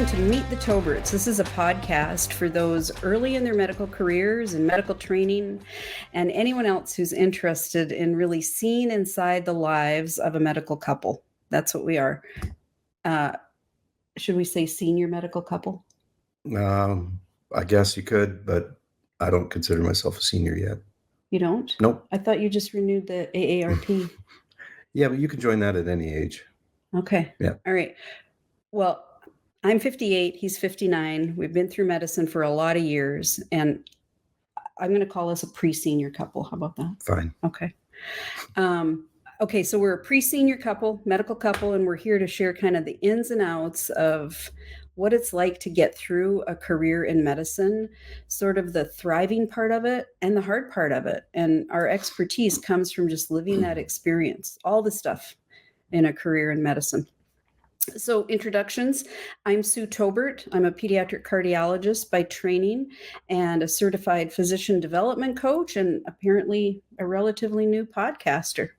Welcome to Meet the Toberts. This is a podcast for those early in their medical careers and medical training, and anyone else who's interested in really seeing inside the lives of a medical couple. That's what we are. Should we say senior medical couple? I guess you could, but I don't consider myself a senior yet. You don't? Nope. I thought you just renewed the AARP. Yeah, but you can join that at any age. Okay. Yeah. All right. Well, I'm 58, he's 59. We've been through medicine for a lot of years, and I'm going to call us a pre-senior couple. How about that? Fine. Okay. Okay, so we're a pre-senior couple, medical couple, and we're here to share kind of the ins and outs of what it's like to get through a career in medicine, sort of the thriving part of it and the hard part of it. And our expertise comes from just living that experience, all the stuff in a career in medicine. So introductions, I'm Sue Tobert. I'm a pediatric cardiologist by training and a certified physician development coach, and apparently a relatively new podcaster.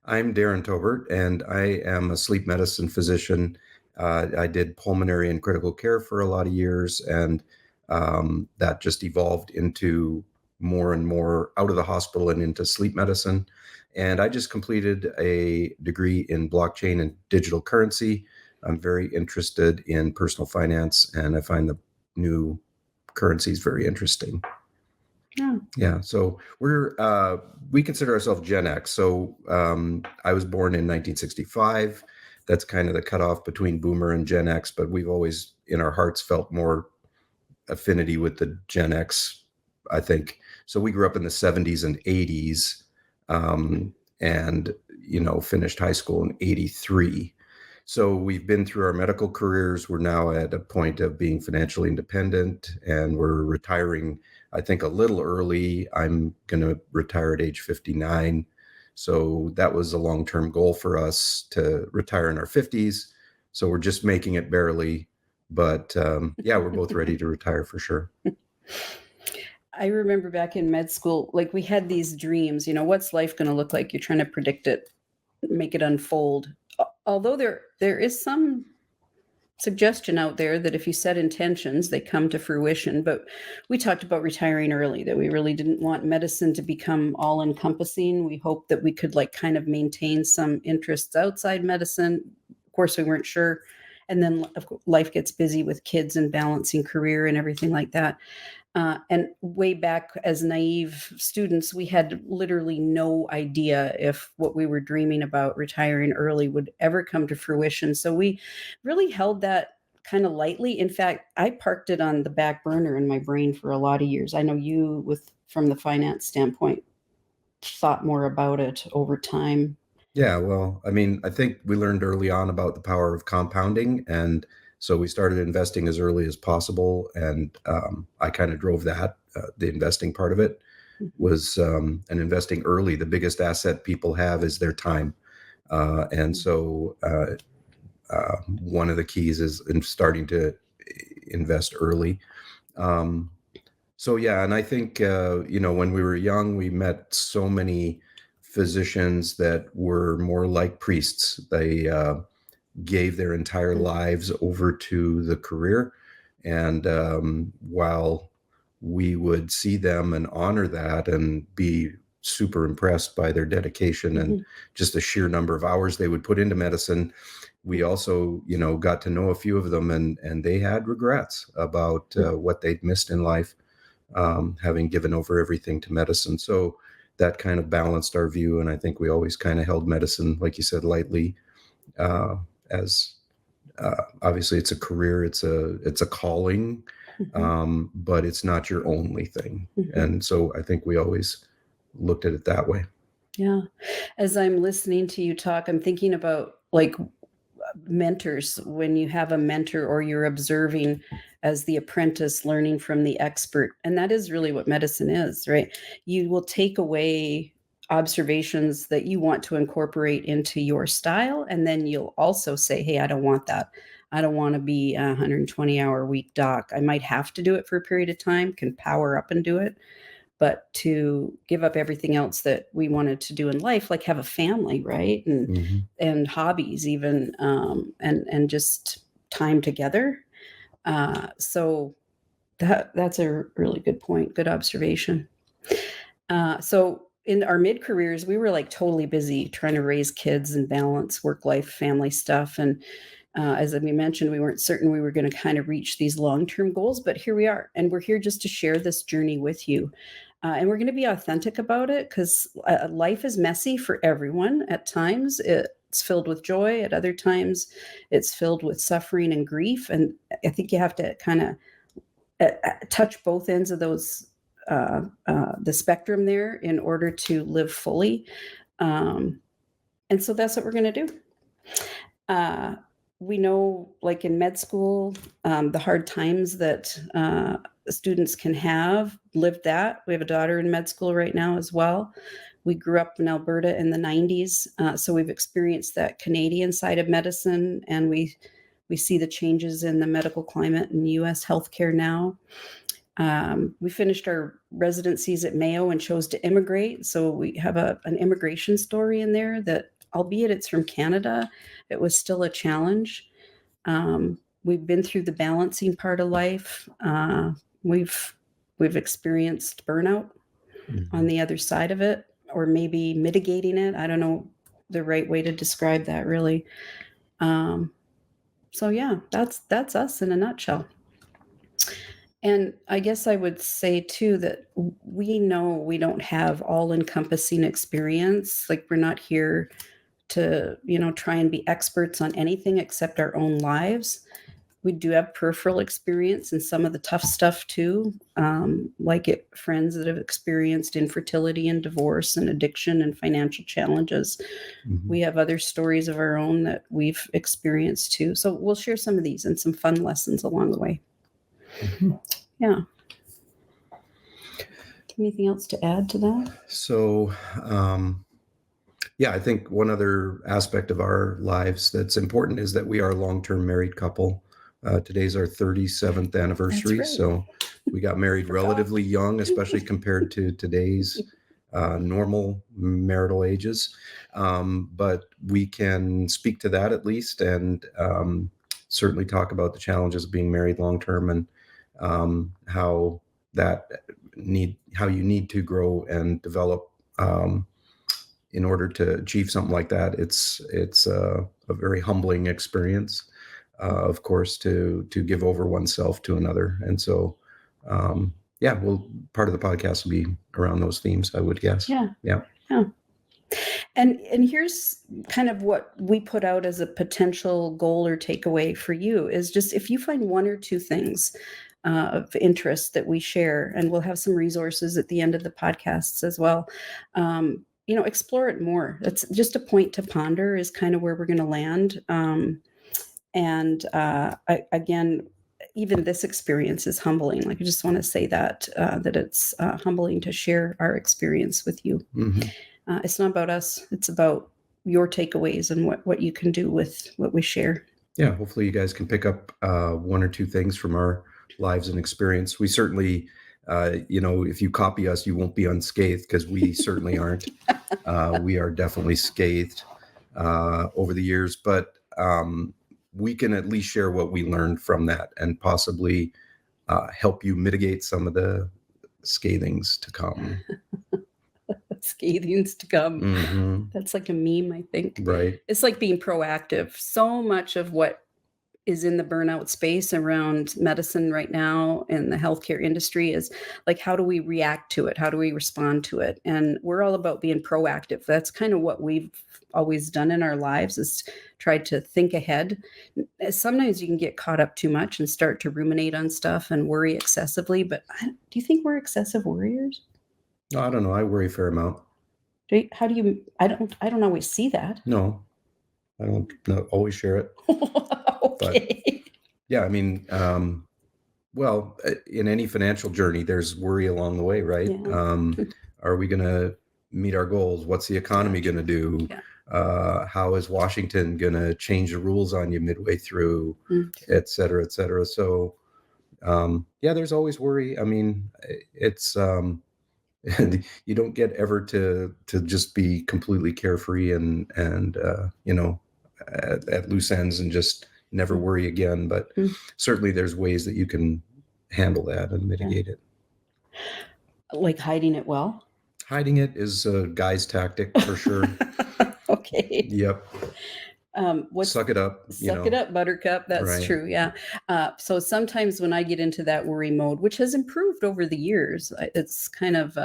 I'm Darren Tobert, and I am a sleep medicine physician. I did pulmonary and critical care for a lot of years, and that just evolved into more and more out of the hospital and into sleep medicine. And I just completed a degree in blockchain and digital currency. I'm very interested in personal finance, and I find the new currencies very interesting. Yeah. So we consider ourselves Gen X. So I was born in 1965. That's kind of the cutoff between Boomer and Gen X, but we've always, in our hearts, felt more affinity with the Gen X, I think. So we grew up in the 70s and 80s. And, finished high school in 83. So we've been through our medical careers. We're now at a point of being financially independent, and we're retiring, I think, a little early. I'm going to retire at age 59. So that was a long-term goal for us, to retire in our 50s. So we're just making it barely. But we're both ready to retire for sure. I remember back in med school, like we had these dreams, what's life going to look like? You're trying to predict it, make it unfold. Although there is some suggestion out there that if you set intentions, they come to fruition. But we talked about retiring early, that we really didn't want medicine to become all encompassing. We hoped that we could kind of maintain some interests outside medicine. Of course, we weren't sure. And then life gets busy with kids and balancing career and everything like that. And way back as naive students, we had literally no idea if what we were dreaming about retiring early would ever come to fruition. So we really held that kind of lightly. In fact, I parked it on the back burner in my brain for a lot of years. I know you, from the finance standpoint, thought more about it over time. Yeah, well, I think we learned early on about the power of compounding, and so we started investing as early as possible, and I kind of drove that. The investing part of it was, and investing early. The biggest asset people have is their time, and so one of the keys is in starting to invest early. And I think when we were young, we met so many physicians that were more like priests. They gave their entire lives over to the career. And while we would see them and honor that and be super impressed by their dedication and just the sheer number of hours they would put into medicine, we also, got to know a few of them, and they had regrets about what they'd missed in life, having given over everything to medicine. So that kind of balanced our view. And I think we always kind of held medicine, like you said, lightly, as obviously it's a career, it's a calling, but it's not your only thing. And so I think we always looked at it that way. Yeah. As I'm listening to you talk, I'm thinking about mentors, when you have a mentor or you're observing as the apprentice, learning from the expert. And that is really what medicine is, right? You will take away observations that you want to incorporate into your style. And then you'll also say, hey, I don't want that. I don't want to be a 120-hour week doc. I might have to do it for a period of time, can power up and do it. But to give up everything else that we wanted to do in life, like have a family, right? And hobbies even, and just time together. So that's a really good point. Good observation. So in our mid careers, we were like totally busy trying to raise kids and balance work life, family stuff. And as we mentioned, we weren't certain we were going to kind of reach these long term goals, but here we are. And we're here just to share this journey with you. And we're going to be authentic about it because life is messy for everyone. At times, it's filled with joy. At other times, it's filled with suffering and grief. And I think you have to kind of touch both ends of those the spectrum there in order to live fully. And so that's what we're going to do. We know, like in med school, the hard times that students can have, lived that. We have a daughter in med school right now as well. We grew up in Alberta in the 90s, so we've experienced that Canadian side of medicine, and we see the changes in the medical climate in U.S. healthcare now. We finished our residencies at Mayo and chose to immigrate. So we have an immigration story in there that, albeit it's from Canada, it was still a challenge. We've been through the balancing part of life. We've experienced burnout on the other side of it, or maybe mitigating it. I don't know the right way to describe that, really. So yeah, that's us in a nutshell. And I guess I would say too that we know we don't have all-encompassing experience. Like, we're not here to, try and be experts on anything except our own lives. We do have peripheral experience in some of the tough stuff too, like friends that have experienced infertility and divorce and addiction and financial challenges. Mhm. We have other stories of our own that we've experienced too. So we'll share some of these and some fun lessons along the way. Mhm. Yeah. Anything else to add to that? So, yeah, I think one other aspect of our lives that's important is that we are a long-term married couple. Today's our 37th anniversary. That's right. So we got married relatively young, especially compared to today's normal marital ages. But we can speak to that at least, and certainly talk about the challenges of being married long-term, and how you need to grow and develop in order to achieve something like that. It's a very humbling experience, of course, to give over oneself to another. And so, yeah, well, part of the podcast will be around those themes, I would guess. Yeah. And here's kind of what we put out as a potential goal or takeaway for you is just, if you find one or two things of interest that we share, and we'll have some resources at the end of the podcasts as well. Explore it more. That's just a point to ponder, is kind of where we're going to land. Again, even this experience is humbling. Like, I just want to say that it's humbling to share our experience with you. Mm-hmm. It's not about us. It's about your takeaways and what you can do with what we share. Yeah, hopefully you guys can pick up one or two things from our lives and experience. We certainly, if you copy us, you won't be unscathed, because we certainly aren't. We are definitely scathed over the years, but we can at least share what we learned from that, and possibly help you mitigate some of the scathings to come. Scathings to come. Mm-hmm. That's like a meme, I think. Right. It's like being proactive. So much of what is in the burnout space around medicine right now and the healthcare industry is like, how do we react to it? How do we respond to it? And we're all about being proactive. That's kind of what we've always done in our lives, is try to think ahead. Sometimes you can get caught up too much and start to ruminate on stuff and worry excessively. But do you think we're excessive worriers? No, I don't know. I worry a fair amount. How do you? I don't always see that. No, I don't not always share it. Okay. But yeah, I mean, well, in any financial journey, there's worry along the way, right? Yeah. Are we going to meet our goals? What's the economy going to do? Yeah. How is Washington going to change the rules on you midway through, et cetera, et cetera? So, yeah, there's always worry. I mean, it's, you don't get ever to just be completely carefree and at loose ends and just never worry again. But certainly there's ways that you can handle that and mitigate it. Like hiding it well? Hiding it is a guy's tactic for sure. Okay. Yep. Suck it up. Suck it up, buttercup. That's true. Yeah. So sometimes when I get into that worry mode, which has improved over the years, it's kind of,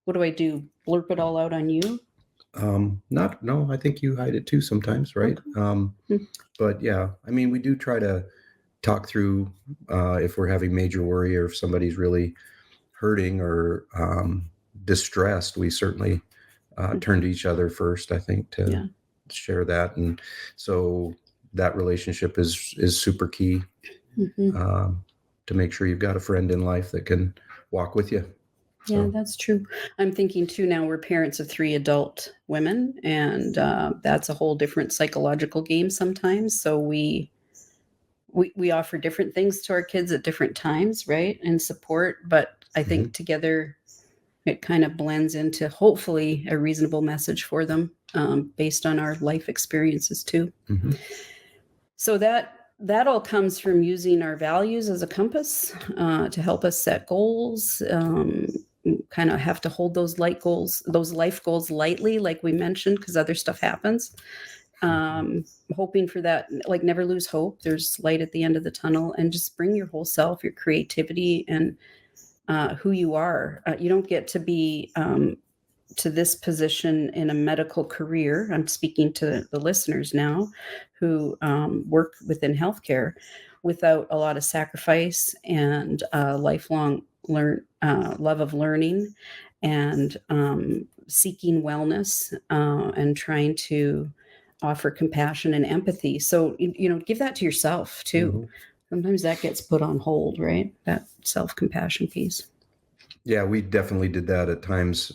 what do I do? Blurp it all out on you? No, I think you hide it too sometimes, right? Okay. But yeah, I mean, we do try to talk through if we're having major worry or if somebody's really hurting or distressed. We certainly turn to each other first, I think, to share that. And so that relationship is super key to make sure you've got a friend in life that can walk with you. Yeah, that's true. I'm thinking too now we're parents of 3 adult women, and that's a whole different psychological game sometimes. So we offer different things to our kids at different times, right? And support, but I think together it kind of blends into hopefully a reasonable message for them based on our life experiences too. So that all comes from using our values as a compass to help us set goals. Kind of have to hold those life goals lightly, like we mentioned, because other stuff happens. Hoping for that, like never lose hope. There's light at the end of the tunnel, and just bring your whole self, your creativity, and who you are. You don't get to be to this position in a medical career. I'm speaking to the listeners now who work within healthcare without a lot of sacrifice and lifelong love of learning and seeking wellness and trying to offer compassion and empathy. So, give that to yourself too. Sometimes that gets put on hold, right? That self-compassion piece. Yeah, we definitely did that at times.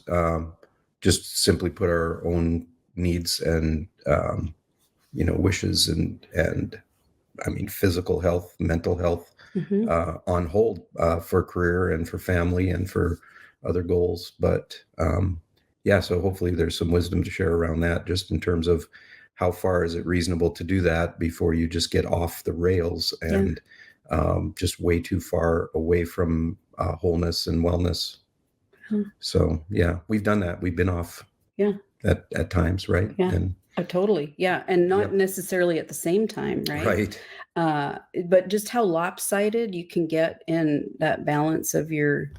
Just simply put our own needs and, wishes and I mean, physical health, mental health on hold for career and for family and for other goals. But so hopefully there's some wisdom to share around that, just in terms of how far is it reasonable to do that before you just get off the rails and just way too far away from wholeness and wellness. So we've done that. We've been off at times, right? And totally. Yeah. And not necessarily at the same time, right? But just how lopsided you can get in that balance of your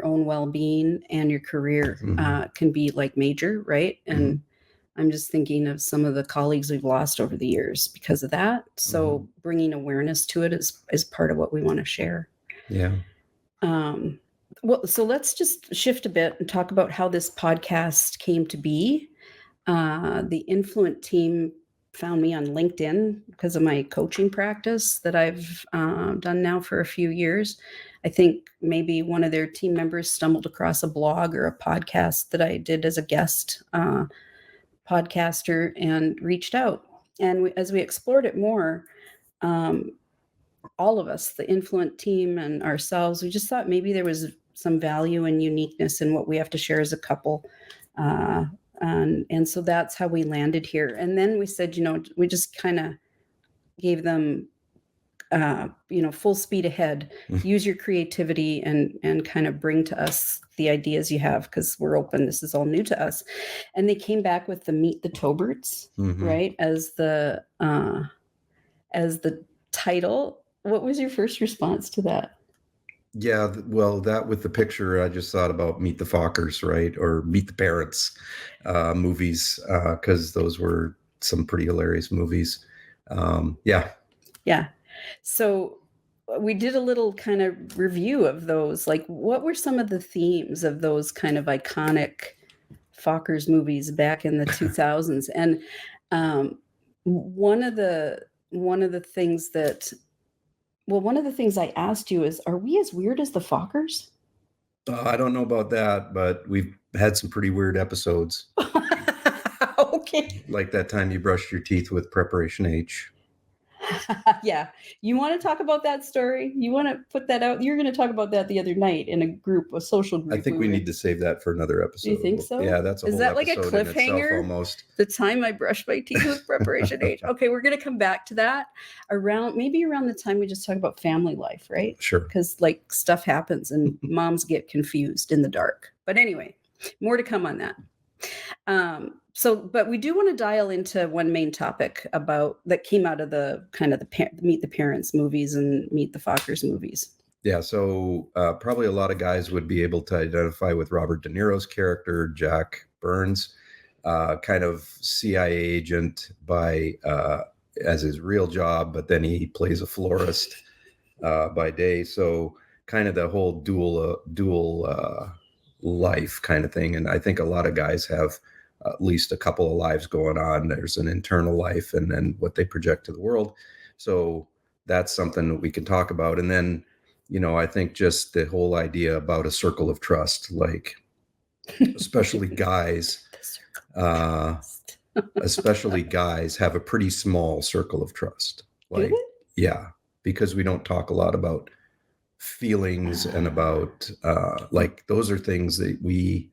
own well-being and your career can be like major, right? And I'm just thinking of some of the colleagues we've lost over the years because of that. So bringing awareness to it is part of what we want to share. Yeah. Well, so let's just shift a bit and talk about how this podcast came to be. The Influent team found me on LinkedIn because of my coaching practice that I've done now for a few years. I think maybe one of their team members stumbled across a blog or a podcast that I did as a guest podcaster and reached out. And as we explored it more, all of us, the Influent team and ourselves, we just thought maybe there was some value and uniqueness in what we have to share as a couple. And so that's how we landed here. And then we said, we just kind of gave them, full speed ahead, use your creativity and kind of bring to us the ideas you have, because we're open. This is all new to us. And they came back with the Meet the Toberts, right? As the title. What was your first response to that? Yeah, well, that with the picture, I just thought about Meet the Fockers, right? Or Meet the Parents movies, because those were some pretty hilarious movies. Yeah. So we did a little kind of review of those. Like, what were some of the themes of those kind of iconic Fockers movies back in the 2000s? And one of the things I asked you is, are we as weird as the Fockers? I don't know about that, but we've had some pretty weird episodes. Okay. Like that time you brushed your teeth with Preparation H. Yeah. You want to talk about that story? You want to put that out? You're going to talk about that the other night in a social group. I think we need to save that for another episode. Do you think so? Yeah, that's a Is whole that like a episode in itself cliffhanger? almost. The time I brushed my teeth with Preparation H. Okay, we're going to come back to that maybe around the time we just talk about family life, right? Sure. Because like stuff happens and moms get confused in the dark. But anyway, more to come on that. But we do want to dial into one main topic that came out of the kind of the Meet the Parents movies and Meet the Fockers movies. Yeah, so probably a lot of guys would be able to identify with Robert De Niro's character, Jack Burns, kind of CIA agent as his real job, but then he plays a florist by day. So kind of the whole dual life kind of thing. And I think a lot of guys have at least a couple of lives going on. There's an internal life and then what they project to the world. So that's something that we can talk about. And then, I think just the whole idea about a circle of trust, like especially guys, especially guys have a pretty small circle of trust. Like, yeah, because we don't talk a lot about feelings and about like those are things that we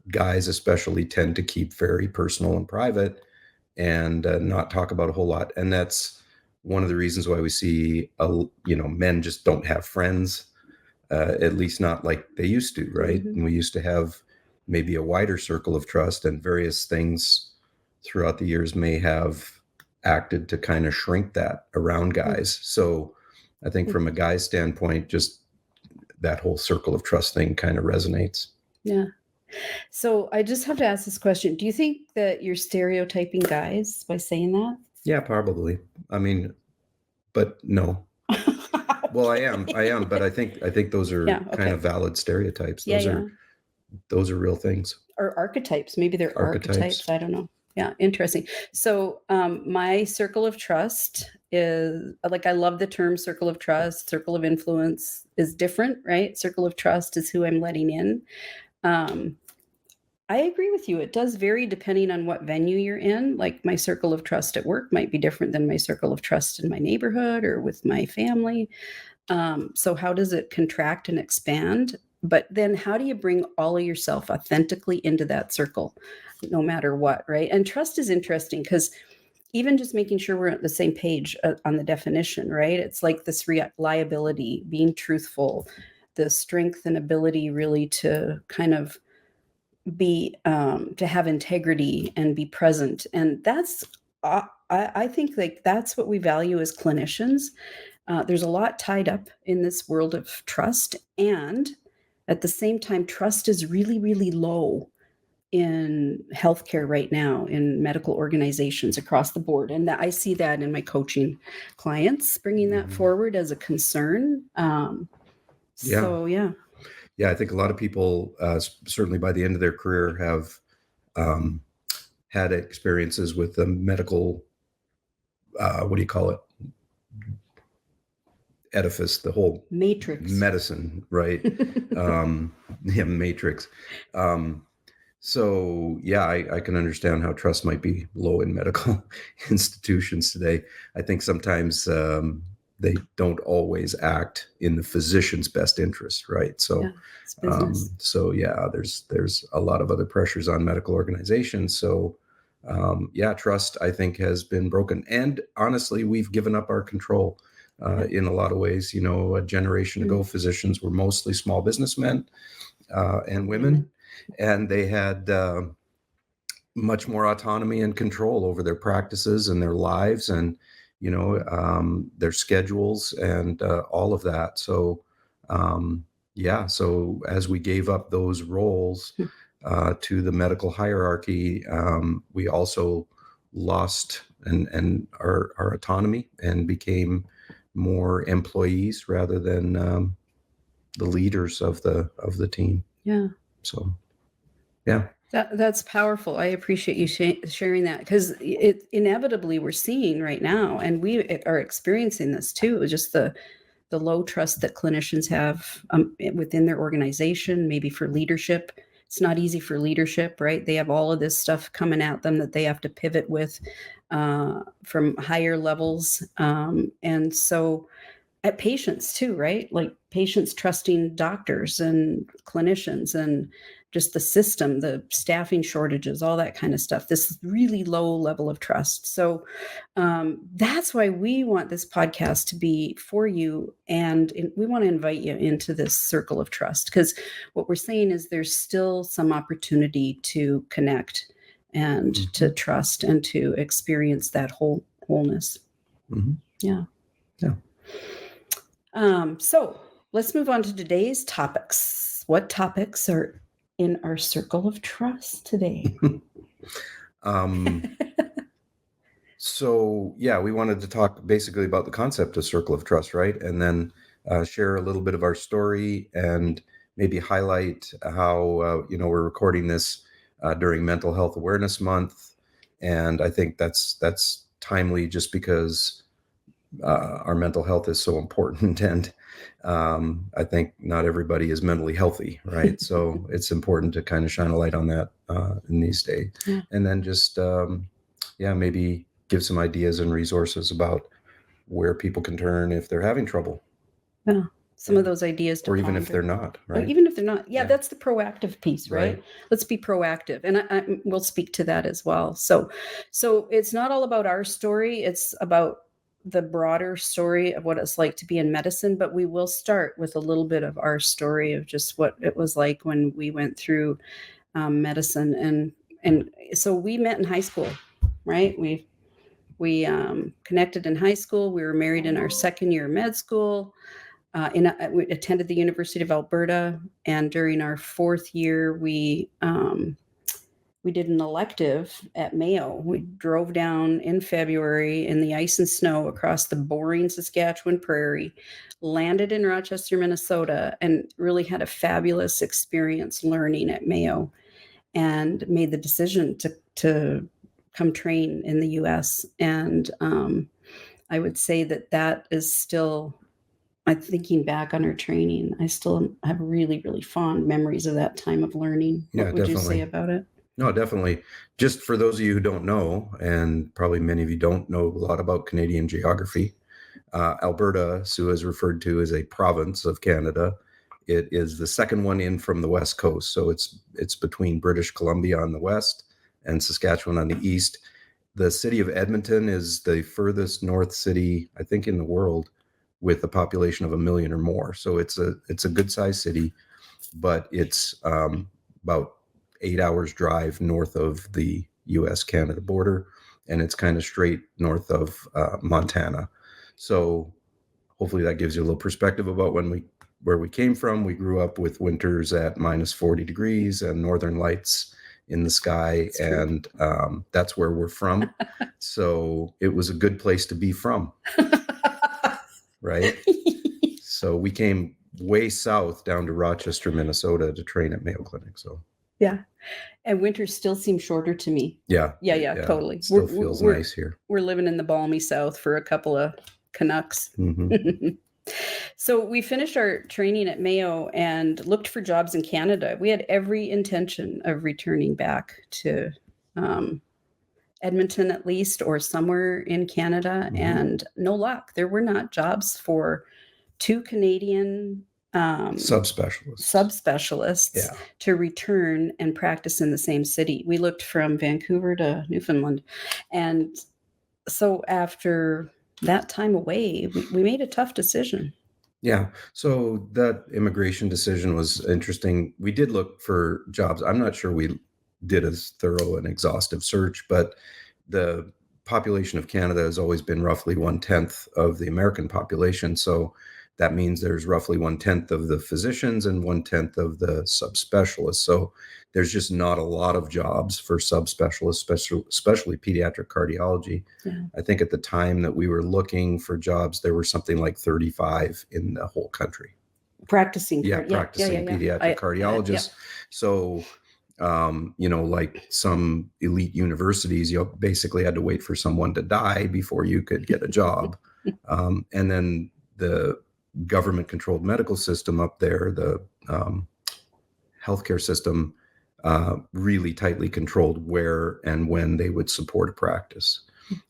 guys especially tend to keep very personal and private and not talk about a whole lot. And that's one of the reasons why we see men just don't have friends, at least not like they used to, right? Mm-hmm. And we used to have maybe a wider circle of trust, and various things throughout the years may have acted to kind of shrink that around guys. Mm-hmm. So I think from a guy's standpoint, just that whole circle of trust thing kind of resonates. Yeah. So I just have to ask this question. Do you think that you're stereotyping guys by saying that? Yeah, probably. I mean, but no. Well, I am, but I think those are kind of valid stereotypes. Those are real things. Or archetypes. Maybe they're archetypes. I don't know. Yeah, interesting. So my circle of trust is like, I love the term circle of trust. Circle of influence is different, right? Circle of trust is who I'm letting in. I agree with you. It does vary depending on what venue you're in. Like my circle of trust at work might be different than my circle of trust in my neighborhood or with my family. So how does it contract and expand? But then how do you bring all of yourself authentically into that circle, no matter what, right? And trust is interesting because even just making sure we're at the same page on the definition, right? It's like this reliability, being truthful, the strength and ability really to kind of be to have integrity and be present. And that's I think like that's what we value as clinicians. There's a lot tied up in this world of trust, and at the same time, trust is really, really low in healthcare right now, in medical organizations across the board. And I see that in my coaching clients, bringing that forward as a concern. So, yeah. Yeah, I think a lot of people, certainly by the end of their career, have had experiences with the medical, what do you call it? Edifice, the whole matrix, medicine, right? Matrix. So yeah, I can understand how trust might be low in medical institutions today. I think sometimes they don't always act in the physician's best interest, right? So, there's a lot of other pressures on medical organizations. So, trust I think has been broken, and honestly, we've given up our control in a lot of ways. A generation ago, physicians were mostly small businessmen and women, and they had much more autonomy and control over their practices and their lives and their schedules and all of that. So, so as we gave up those roles to the medical hierarchy, we also lost and our autonomy and became more employees rather than the leaders of the team. Yeah. So, yeah. That's powerful. I appreciate you sharing that, because it inevitably we're seeing right now, and we are experiencing this too, just the low trust that clinicians have within their organization, maybe for leadership, It's not easy for leadership, right? They have all of this stuff coming at them that they have to pivot with from higher levels. And so at patients too, right? Like patients trusting doctors and clinicians and just the system, the staffing shortages, all that kind of stuff, this really low level of trust. So that's why we want this podcast to be for you. And we want to invite you into this circle of trust, because what we're saying is there's still some opportunity to connect and to trust and to experience that wholeness. Yeah. Yeah. So let's move on to today's topics. What topics are in our circle of trust today? So yeah, we wanted to talk basically about the concept of circle of trust, right? And then share a little bit of our story and maybe highlight how, we're recording this during Mental Health Awareness Month. And I think that's timely just because our mental health is so important. And I think not everybody is mentally healthy, right? So it's important to kind of shine a light on that in these days. Yeah. And then just, maybe give some ideas and resources about where people can turn if they're having trouble. Yeah. Some of those ideas to or even ponder. if they're not, right? Even if they're not. Yeah, Yeah. that's the proactive piece, right? Let's be proactive. And we'll speak to that as well. So it's not all about our story. It's about the broader story of what it's like to be in medicine. But we will start with a little bit of our story of just what it was like when we went through medicine. And so we met in high school, right? We connected in high school. We were married in our second year of med school. We attended the University of Alberta, and during our fourth year, we did an elective at Mayo. We drove down in February in the ice and snow across the boring Saskatchewan prairie, landed in Rochester, Minnesota, and really had a fabulous experience learning at Mayo, and made the decision to come train in the U.S. And I would say that is still. I'm thinking back on our training, I still have really, really fond memories of that time of learning. Yeah, what would definitely. you say about it? No, definitely. Just for those of you who don't know, and probably many of you don't know a lot about Canadian geography, Alberta, Sue is referred to as a province of Canada. It is the second one in from the west coast. So it's between British Columbia on the west and Saskatchewan on the east. The city of Edmonton is the furthest north city, I think, in the world, with a population of 1 million or more. So it's a good sized city, but it's about 8 hours drive north of the US-Canada border, and it's kind of straight north of Montana. So hopefully that gives you a little perspective about where we came from. We grew up with winters at minus 40 degrees and northern lights in the sky, and that's where we're from. So it was a good place to be from. Right? So we came way south down to Rochester, Minnesota to train at Mayo Clinic. So yeah. And winters still seem shorter to me. Yeah, totally. It still feels nice here. We're living in the balmy south for a couple of Canucks. So we finished our training at Mayo and looked for jobs in Canada. We had every intention of returning back to Edmonton at least, or somewhere in Canada, and no luck. There were not jobs for 2 Canadian subspecialists to return and practice in the same city. We looked from Vancouver to Newfoundland. And so after that time away, we made a tough decision. Yeah. So that immigration decision was interesting. We did look for jobs. I'm not sure we did a thorough and exhaustive search, but the population of Canada has always been roughly 1/10 of the American population. So that means there's roughly 1/10 of the physicians and 1/10 of the subspecialists. So there's just not a lot of jobs for subspecialists, especially pediatric cardiology. Yeah. I think at the time that we were looking for jobs, there were something like 35 in the whole country. Practicing pediatric cardiologists. So, like some elite universities, you basically had to wait for someone to die before you could get a job. And then the government-controlled medical system up there, the healthcare system, really tightly controlled where and when they would support a practice.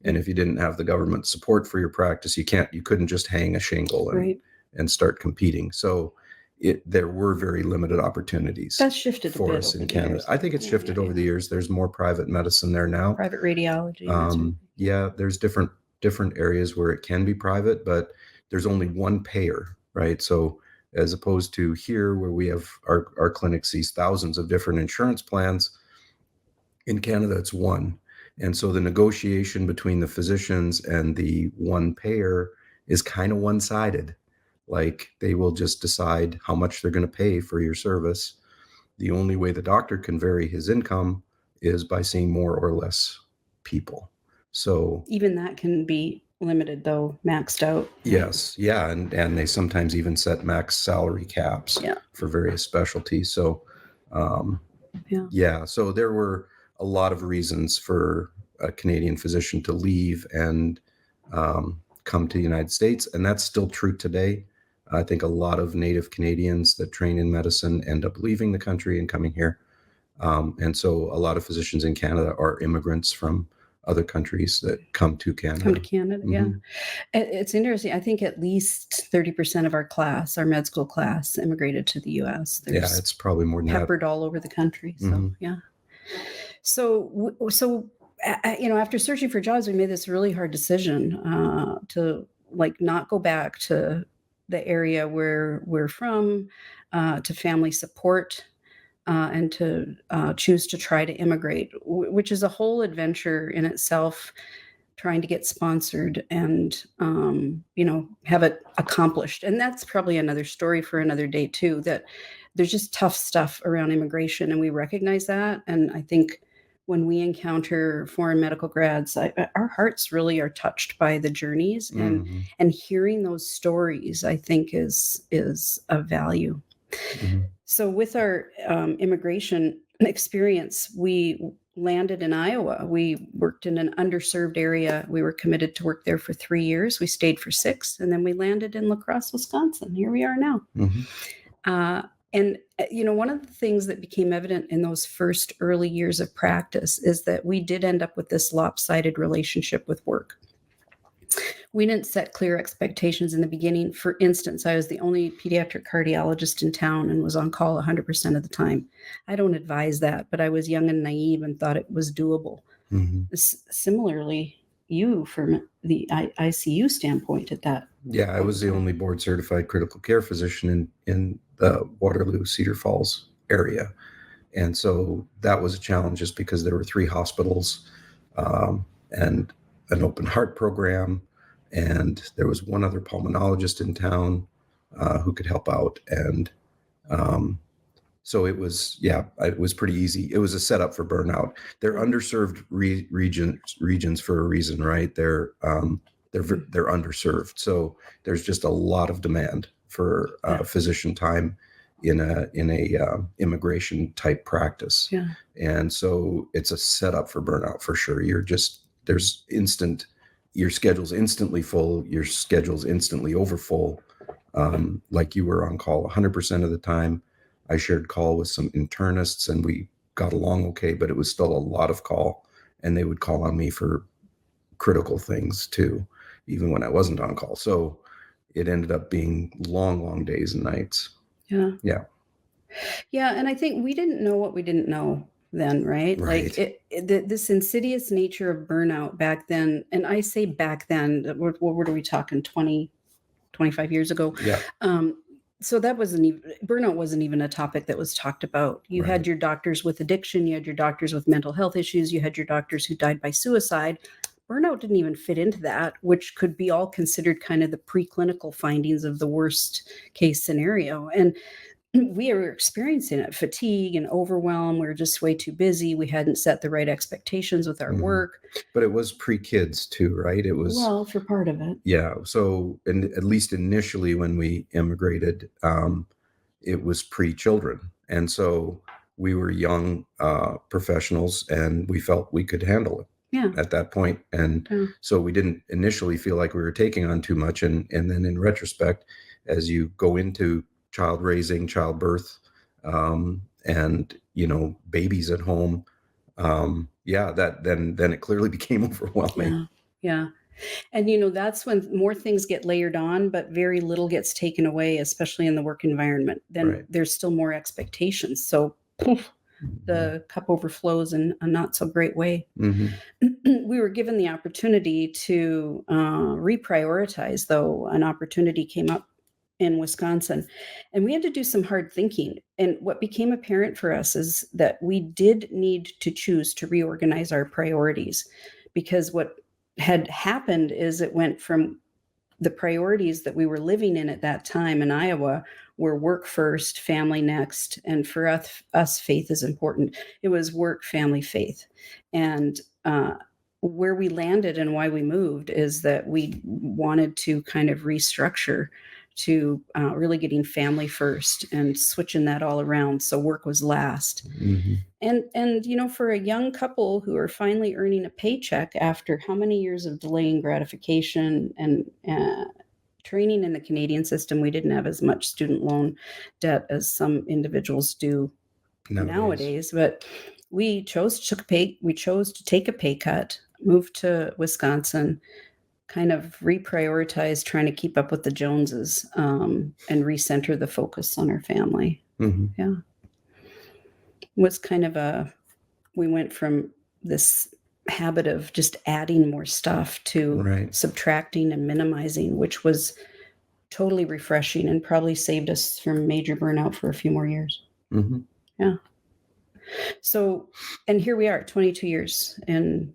And if you didn't have the government support for your practice, you couldn't just hang a shingle and start competing. So there were very limited opportunities. That's shifted for us in Canada. Years. I think it's shifted over the years. There's more private medicine there now. Private radiology. Yeah, there's different areas where it can be private, but there's only one payer, right? So as opposed to here where we have our clinic sees thousands of different insurance plans, in Canada it's one. And so the negotiation between the physicians and the one payer is kind of one-sided. Like they will just decide how much they're going to pay for your service. The only way the doctor can vary his income is by seeing more or less people. So even that can be limited, though, maxed out. Right? Yes. Yeah. And they sometimes even set max salary caps for various specialties. So, so there were a lot of reasons for a Canadian physician to leave and come to the United States. And that's still true today. I think a lot of Native Canadians that train in medicine end up leaving the country and coming here. And so a lot of physicians in Canada are immigrants from other countries that come to Canada. Yeah. It's interesting. I think at least 30% of our class, our med school class, immigrated to the U.S. It's probably more than peppered all over the country. So, So, after searching for jobs, we made this really hard decision to not go back to the area where we're from, to family support, and to choose to try to immigrate, which is a whole adventure in itself, trying to get sponsored and, have it accomplished. And that's probably another story for another day too, that there's just tough stuff around immigration, and we recognize that. And I think when we encounter foreign medical grads, our hearts really are touched by the journeys, and hearing those stories, I think is of value. So with our immigration experience, we landed in Iowa. We worked in an underserved area. We were committed to work there for 3 years. We stayed for 6, and then we landed in La Crosse, Wisconsin. Here we are now. And, one of the things that became evident in those first early years of practice is that we did end up with this lopsided relationship with work. We didn't set clear expectations in the beginning. For instance, I was the only pediatric cardiologist in town and was on call 100% of the time. I don't advise that, but I was young and naive and thought it was doable. Similarly, you, from the ICU standpoint at that. Yeah, I was the only board certified critical care physician in the Waterloo, Cedar Falls area. And so that was a challenge just because there were 3 hospitals and an open heart program. And there was one other pulmonologist in town who could help out. And so it was pretty easy. It was a setup for burnout. They're underserved regions for a reason, right? They're underserved. So there's just a lot of demand for physician time in a immigration type practice. And so it's a setup for burnout for sure. Your schedule's instantly full, your schedule's instantly over full. Like you were on call 100% of the time. I shared call with some internists and we got along okay, but it was still a lot of call, and they would call on me for critical things too, even when I wasn't on call. So it ended up being long, long days and nights. Yeah. And I think we didn't know what we didn't know then, right? Like this insidious nature of burnout back then. And I say back then, what are we talking, 20, 25 years ago? So that burnout wasn't even a topic that was talked about. You had your doctors with addiction, you had your doctors with mental health issues, you had your doctors who died by suicide. Burnout didn't even fit into that, which could be all considered kind of the preclinical findings of the worst case scenario. And we were experiencing it, fatigue and overwhelm. We were just way too busy. We hadn't set the right expectations with our work. But it was pre-kids too, right? It was, well, for part of it. Yeah. So, and at least initially when we immigrated, it was pre-children. And so we were young professionals and we felt we could handle it at that point. And so we didn't initially feel like we were taking on too much. And then in retrospect, as you go into child raising, childbirth, and, babies at home. Then it clearly became overwhelming. Yeah. And, that's when more things get layered on, but very little gets taken away, especially in the work environment. Then Right. there's still more expectations. So poof, the cup overflows in a not so great way. We were given the opportunity to reprioritize, though an opportunity came up in Wisconsin, and we had to do some hard thinking. And what became apparent for us is that we did need to choose to reorganize our priorities, because what had happened is it went from the priorities that we were living in at that time in Iowa were work first, family next, and for us faith is important. It was work, family, faith. And where we landed and why we moved is that we wanted to kind of restructure to really getting family first and switching that all around. So work was last. And for a young couple who are finally earning a paycheck after how many years of delaying gratification and training in the Canadian system, we didn't have as much student loan debt as some individuals do nowadays. But we chose to take a pay cut, move to Wisconsin, kind of reprioritize trying to keep up with the Joneses, and recenter the focus on our family. Yeah. Was kind of we went from this habit of just adding more stuff to subtracting and minimizing, which was totally refreshing and probably saved us from major burnout for a few more years. Yeah. So, and here we are, 22 years in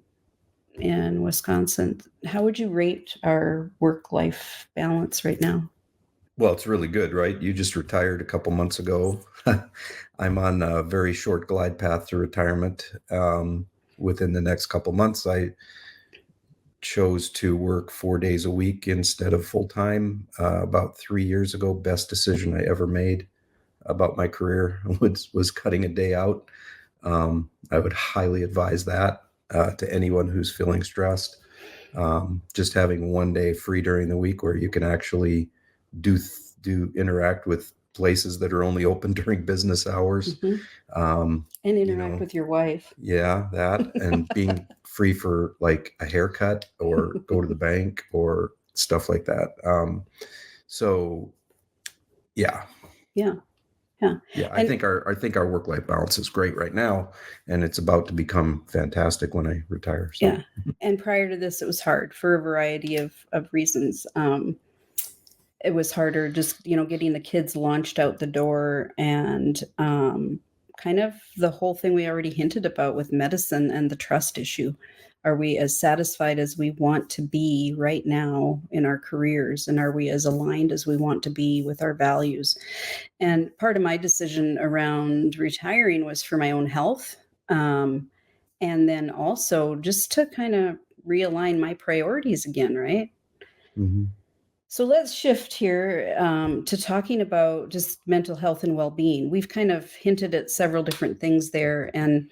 Wisconsin. How would you rate our work-life balance right now? Well, it's really good, right? You just retired a couple months ago. I'm on a very short glide path to retirement. Within the next couple months, I chose to work 4 days a week instead of full time. About 3 years ago, best decision I ever made about my career was cutting a day out. I would highly advise that to anyone who's feeling stressed. Just having 1 day free during the week where you can actually do interact with places that are only open during business hours. And interact with your wife. Yeah, that, and being free for like a haircut or go to the bank or stuff like that. So yeah. I think our work-life balance is great right now, and it's about to become fantastic when I retire. So. Yeah. And prior to this, it was hard for a variety of reasons. It was harder just, getting the kids launched out the door, and kind of the whole thing we already hinted about with medicine and the trust issue. Are we as satisfied as we want to be right now in our careers? And are we as aligned as we want to be with our values? And part of my decision around retiring was for my own health. And then also just to kind of realign my priorities again, right? So let's shift here to talking about just mental health and well-being. We've kind of hinted at several different things there. And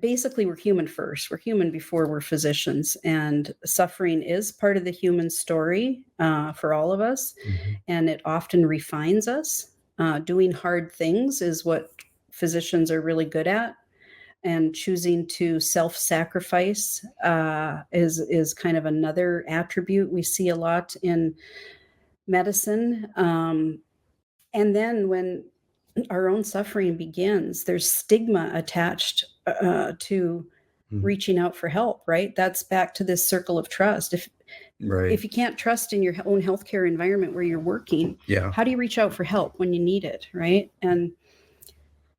basically, we're human first. We're human before we're physicians. And suffering is part of the human story for all of us. And it often refines us. Doing hard things is what physicians are really good at. And choosing to self-sacrifice is kind of another attribute we see a lot in medicine. And then when our own suffering begins, there's stigma attached to reaching out for help, right? That's back to this circle of trust. If you can't trust in your own healthcare environment where you're working, how do you reach out for help when you need it, right? And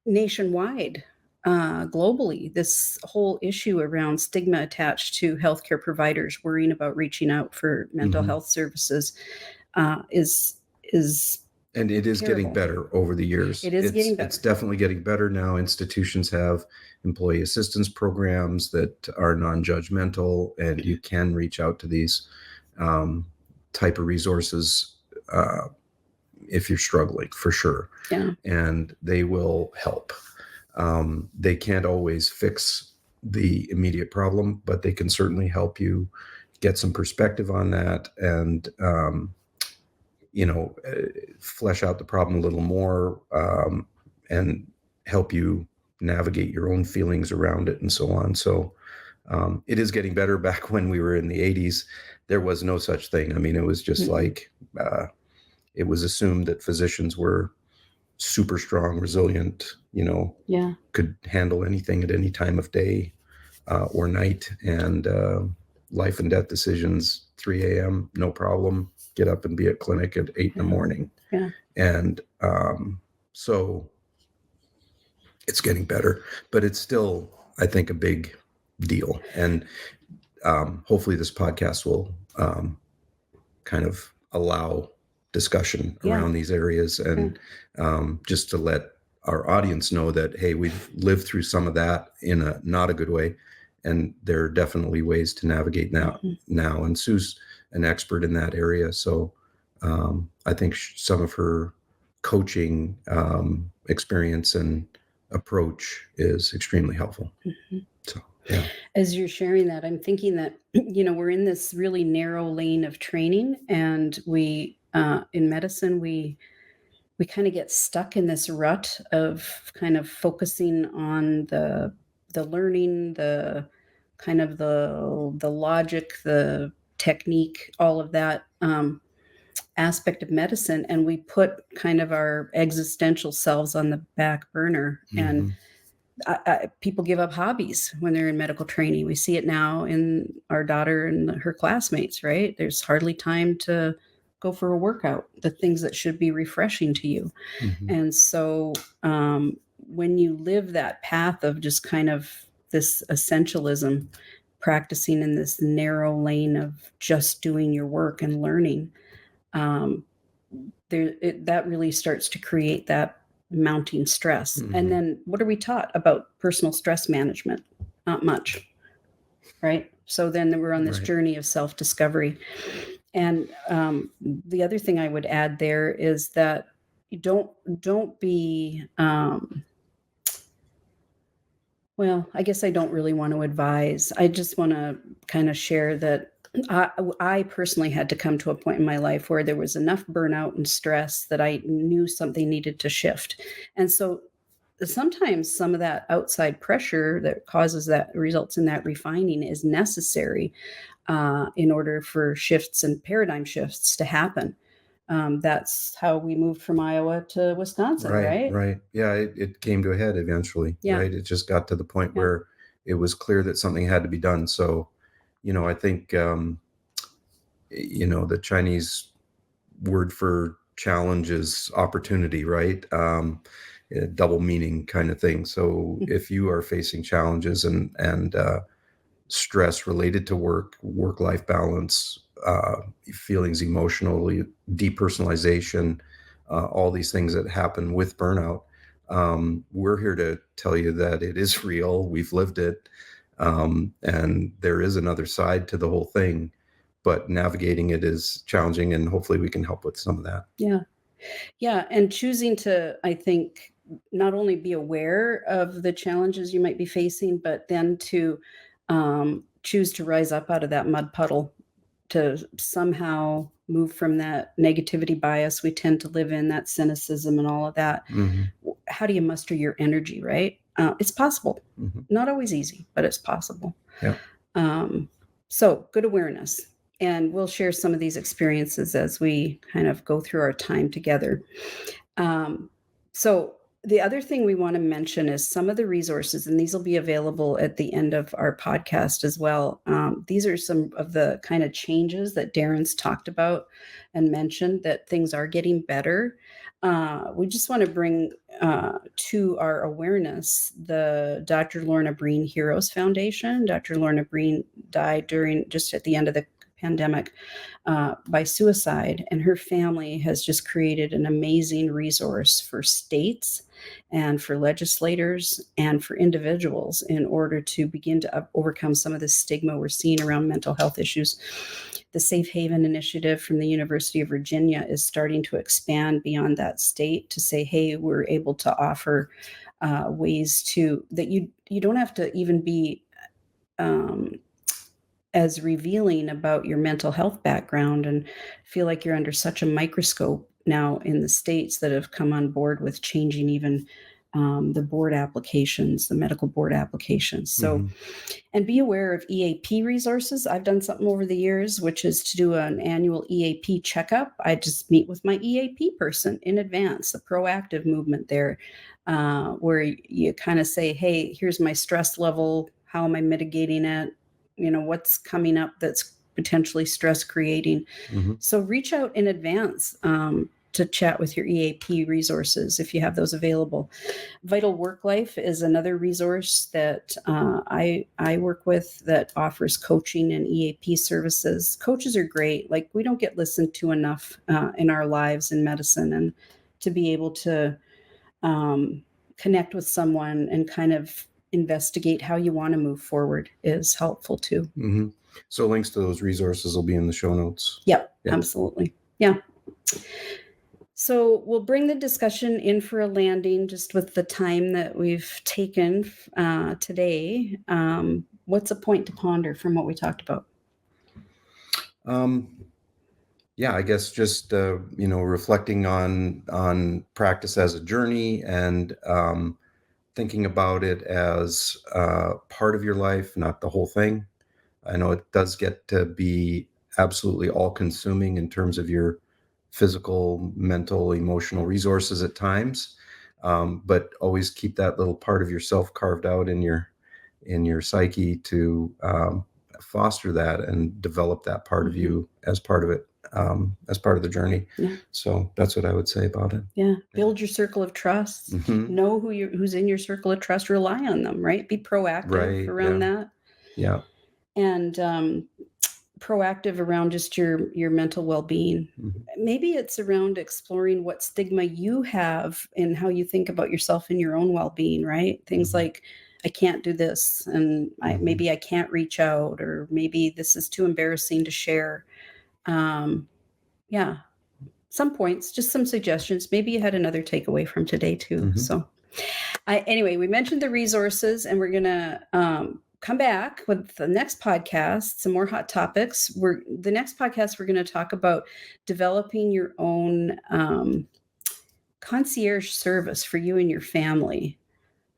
nationwide, globally, this whole issue around stigma attached to healthcare providers worrying about reaching out for mental health services is and it is terrible. Getting better over the years. Getting better. It's definitely getting better now. Institutions have employee assistance programs that are non-judgmental, and you can reach out to these type of resources if you're struggling, for sure. And they will help. They can't always fix the immediate problem, but they can certainly help you get some perspective on that. And, flesh out the problem a little more, and help you navigate your own feelings around it and so on. So it is getting better. Back when we were in the 80s, there was no such thing. I mean, it was just like, it was assumed that physicians were super strong, resilient, could handle anything at any time of day or night, and life and death decisions, 3 a.m., no problem. Get up and be at clinic at 8 in the morning. Yeah. And so it's getting better, but it's still, I think, a big deal. And hopefully this podcast will kind of allow discussion around these areas, and just to let our audience know that, hey, we've lived through some of that in a not a good way, and there are definitely ways to navigate now. And Sue's an expert in that area, so I think some of her coaching experience and approach is extremely helpful. So, yeah. As you're sharing that, I'm thinking that, we're in this really narrow lane of training, and we, in medicine, we kind of get stuck in this rut of kind of focusing on the learning, the kind of the logic, the technique, all of that aspect of medicine, and we put kind of our existential selves on the back burner. And people give up hobbies when they're in medical training. We see it now in our daughter and her classmates, right? There's hardly time to go for a workout, the things that should be refreshing to you. And so when you live that path of just kind of this essentialism, practicing in this narrow lane of just doing your work and learning, that really starts to create that mounting stress. And then what are we taught about personal stress management? Not much, right? So then we're on this journey of self-discovery. And the other thing I would add there is that you don't be, well, I guess I don't really want to advise. I just want to kind of share that I personally had to come to a point in my life where there was enough burnout and stress that I knew something needed to shift. And so sometimes some of that outside pressure that results in that refining is necessary in order for shifts and paradigm shifts to happen. That's how we moved from Iowa to Wisconsin, right? Right. Yeah, it came to a head eventually, right? It just got to the point where it was clear that something had to be done. So, I think, the Chinese word for challenge is opportunity, right? Double meaning kind of thing. So if you are facing challenges and stress related to work-life balance, feelings emotionally, depersonalization, all these things that happen with burnout, we're here to tell you that it is real. We've lived it. And there is another side to the whole thing, but navigating it is challenging, and hopefully we can help with some of that. Yeah. Yeah. And choosing to, I think, not only be aware of the challenges you might be facing, but then to choose to rise up out of that mud puddle, to somehow move from that negativity bias we tend to live in, that cynicism and all of that. How do you muster your energy, right? It's possible. Not always easy, but it's possible. Yeah. So good awareness. And we'll share some of these experiences as we kind of go through our time together. So the other thing we want to mention is some of the resources, and these will be available at the end of our podcast as well. These are some of the kind of changes that Darren's talked about and mentioned, that things are getting better. We just want to bring to our awareness the Dr. Lorna Breen Heroes Foundation. Dr. Lorna Breen died just at the end of the pandemic by suicide, and her family has just created an amazing resource for states and for legislators and for individuals in order to begin to overcome some of the stigma we're seeing around mental health issues. The Safe Haven Initiative from the University of Virginia is starting to expand beyond that state to say, hey, we're able to offer ways that you don't have to even be as revealing about your mental health background, and feel like you're under such a microscope now in the states that have come on board with changing even the board applications, the medical board applications. So, Mhm. and be aware of EAP resources. I've done something over the years, which is to do an annual EAP checkup. I just meet with my EAP person in advance, the proactive movement there, where you kind of say, hey, here's my stress level. How am I mitigating it? What's coming up that's potentially stress creating. Mhm. So reach out in advance to chat with your EAP resources if you have those available. Vital Work Life is another resource that I work with that offers coaching and EAP services. Coaches are great. Like, we don't get listened to enough in our lives in medicine, and to be able to connect with someone and kind of investigate how you want to move forward is helpful too. Mhm. So links to those resources will be in the show notes. Yep, Yeah. absolutely. Yeah. So we'll bring the discussion in for a landing just with the time that we've taken today. What's a point to ponder from what we talked about? Yeah, I guess just reflecting on practice as a journey, and thinking about it as part of your life, not the whole thing. I know it does get to be absolutely all-consuming in terms of your physical, mental, emotional resources at times, but always keep that little part of yourself carved out in your psyche to foster that and develop that part of you as part of it, as part of the journey. Yeah. So that's what I would say about it. Yeah. Build your circle of trust. Mhm. Know who's in your circle of trust. Rely on them, right? Be proactive Right. around Yeah. that. Yeah. And proactive around just your mental well-being. Mhm. Maybe it's around exploring what stigma you have and how you think about yourself and your own well-being, right? Things Mhm. like, I can't do this, and Mhm. maybe I can't reach out, or maybe this is too embarrassing to share. Yeah, some points, just some suggestions. Maybe you had another takeaway from today too. Mhm. So anyway, we mentioned the resources, and we're gonna come back with the next podcast, some more hot topics. The next podcast we're going to talk about developing your own concierge service for you and your family.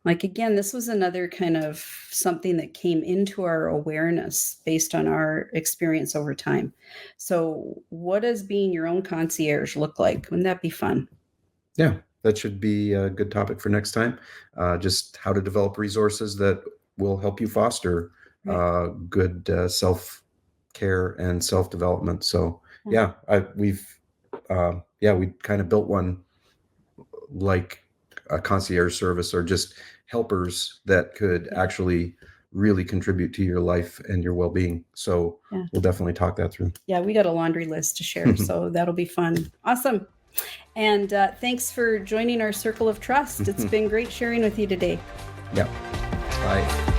Like, again, this was another kind of something that came into our awareness based on our experience over time. So, what does being your own concierge look like? Wouldn't that be fun? Yeah, that should be a good topic for next time. Just how to develop resources that will help you foster Right. good self-care and self-development. So Yeah. we kind of built one like a concierge service, or just helpers that could Yeah. actually really contribute to your life and your well-being. So Yeah. we'll definitely talk that through. Yeah, we got a laundry list to share, so that'll be fun. Awesome. And thanks for joining our Circle of Trust. It's been great sharing with you today. Yeah. Bye.